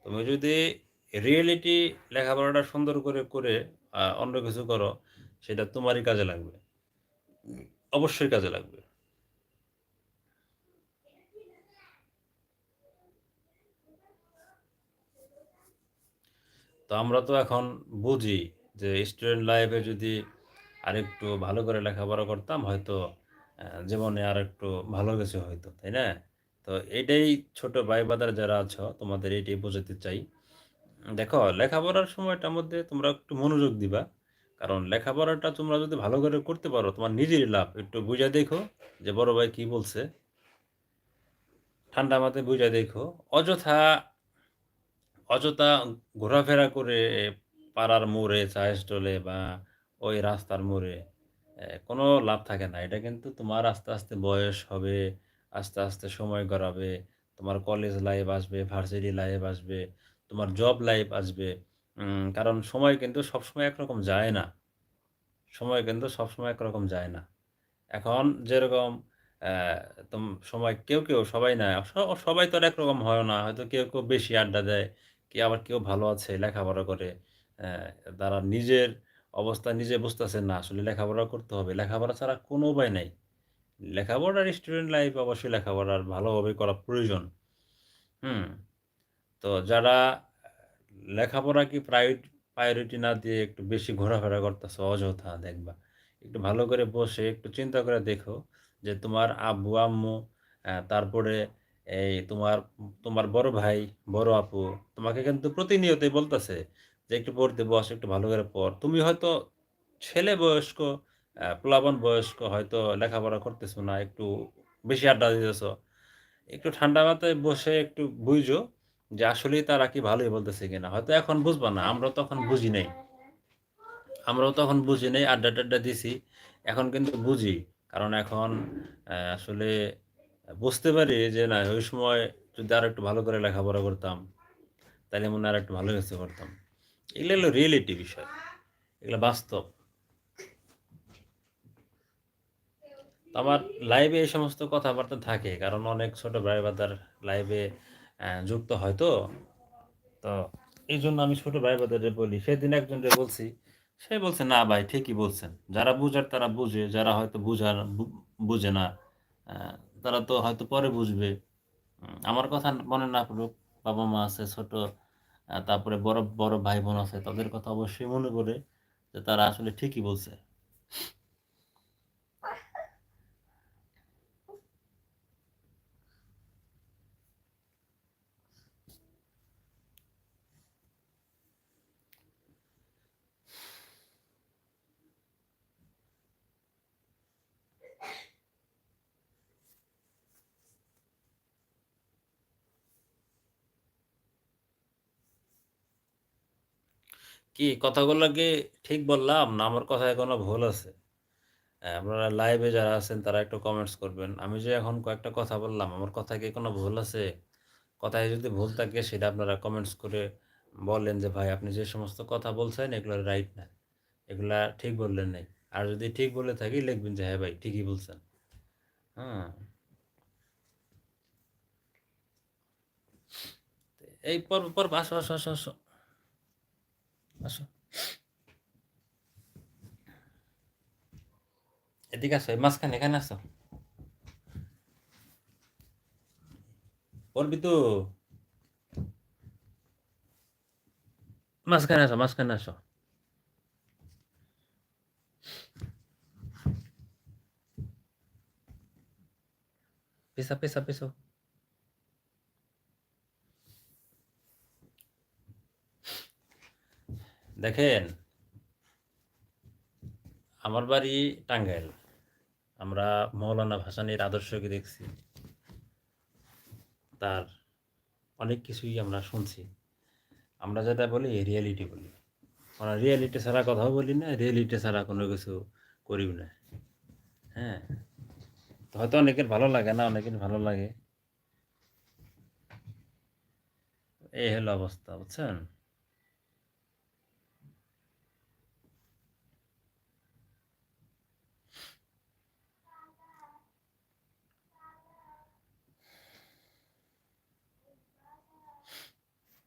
তুমি যদি রিয়েলিটি লেখাপড়াটা সুন্দর করে করে অন্য কিছু করো, সেটা তোমারই কাজে লাগবে। অবশ্যই কাজে লাগবে। তো আমরা তো এখন বুঝি যে স্টুডেন্ট লাইফে যদি আরেকটু ভালো করে লেখাপড়া করতাম হয়তো জীবনে আরেকটু ভালো কিছু হইতো, তাই না? তো এটাই ছোট ভাই ব্রাদার যারা আছো তোমাদের এইটাই বোঝাতে চাই। দেখো লেখাপড়ার সময়টার মধ্যে তোমরা একটু মনোযোগ দিবা। কারণ লেখাপড়াটা তোমরা যদি ভালো করে করতে পারো তোমার নিজেরই লাভ। একটু বুইঝা দেখো যে বড় ভাই কি বলছে। ঠান্ডা মাথায় বুইঝা দেখো। অযথা অযথা ঘোরাফেরা করে পাড়ার মোড়ে, চায়ের স্টলে বা ওই রাস্তার মোড়ে কোনো লাভ থাকে না। এটা কিন্তু তোমার আস্তে, আস্তে বয়স হবে, আস্তে, আস্তে সময় গড়াবে। তোমার কলেজ লাইফ আসবে, ভার্সিটি লাইফ আসবে, তোমার জব লাইফ আসবে। কারণ সময় কিন্তু সবসময় একরকম যায় না। সময় কিন্তু সবসময় একরকম যায় না। এখন যেরকম অ্যা তুম সময় কেউ সবাই না। সবাই তো আর একরকম হয় না। হয়তো কেউ বেশি আড্ডা দেয়। আবার কেউ ভালো আছে, লেখাপড়া করে। অ্যা তারা নিজের অবস্থা নিজে বুঝতেছে না আসলে লেখাপড়া করতে হবে। লেখাপড়া ছাড়া কোনো উপায় নাই। লেখাপড়ার স্টুডেন্ট লাইফ অবশ্যই লেখাপড়ার ভালোভাবে করা প্রয়োজন। হুম? তো যারা লেখাপড়াকে প্রায়োরিটি না দিয়ে একটু বেশি ঘোরাফেরা করতেছো অযথা দেখবা। একটু ভালো করে বসে একটু চিন্তা করে দেখো যে তোমার আব্বু-আম্মু তারপরে এই তোমার বড় ভাই, বড় আপু তোমাকে কিন্তু প্রতিনিয়তই বলতেছে যে, "একটু পড়তে বস, একটু ভালো করে পড়।" তুমি হয়তো ছেলে বয়স্ক, পোলাপান বয়স্ক হয়তো লেখাপড়া করতেছো না, একটু বেশি আড্ডা দিতেছো। একটু ঠান্ডা মাথায় বসে একটু বুইঝো যে আসলেই তারা কি ভালোই বলতেছে কিনা। হয়তো এখন বুঝবা না। আমরাও তখন বুঝি নাই। আমরাও তখন বুঝি নাই, আড্ডা-টাড্ডা দিছি। এখন কিন্তু বুঝি। কারণ এখন আসলে বুঝতে পারি যে না ওই সময় যদি আরেকটু ভালো করে লেখাপড়া করতাম, তাইলে মনে হয় আরেকটু ভালো কিছু করতাম। এগুলো হলো রিয়েলিটি বিষয়। এগুলো বাস্তব। তো আমার লাইভে এই সমস্ত কথাবার্তা থাকে। কারণ অনেক ছোট ভাই ব্রাদার লাইভে যুক্ত হয় তো। তো এইজন্য আমি ছোট ভাই ব্রাদারদের বলি। সেদিন একজনরে বলছি, সে বলছে, "না ভাই ঠিকই বলছেন। যারা বুঝার তারা বুঝে, যারা হয়তো বুঝে না, আ তারা তো হয়তো পরে বুঝবে। আমার কথা মনে না পড়ুক, বাবা-মা আছে ছোট, তারপরে বড় ভাই-বোন আছে, তাদের কথা অবশ্যই মনে পড়ে যে তারা আসলে ঠিকই বলছে।" কি কথাগুলো কি ঠিক বললাম না আমার কথায় কোনো ভুল আছে? আপনারা লাইভে যারা আছেন তারা একটু কমেন্টস করবেন। আমি যে এখন কয়েকটা কথা বললাম, আমার কথায় কি কোনো ভুল আছে? কথায় যদি ভুল থাকে সেটা আপনারা কমেন্টস করে বলেন যে, "ভাই আপনি যে সমস্ত কথা বলছেন এগুলো রাইট না। এগুলা ঠিক বললেন নাই।" আর যদি ঠিক বলে থাকি লিখবেন যে, "হ্যাঁ ভাই ঠিকই বলছেন।" হ্যাঁ? এই পড়ব আসো, আসো, আসো, আসো, আসো। এদিকে আসো, এই মাঝখানে এখানে আসো। পড়বি তো? মাঝখানে আসো, মাঝখানে আসো। পিছাও। দেখেন, আমার বাড়ি টাঙ্গাইল। আমরা মৌলানা ভাসানীর আদর্শকে দেখছি। তার অনেক কিছুই আমরা শুনছি। আমরা যেটা বলি রিয়েলিটি বলি। আমরা রিয়েলিটি ছাড়া কথাও বলি না, রিয়েলিটি ছাড়া কোনো কিছু করিও না। হ্যাঁ? তো হয়তো অনেকের ভালো লাগে না, অনেকের ভালো লাগে। এই হলো অবস্থা, বুঝছেন?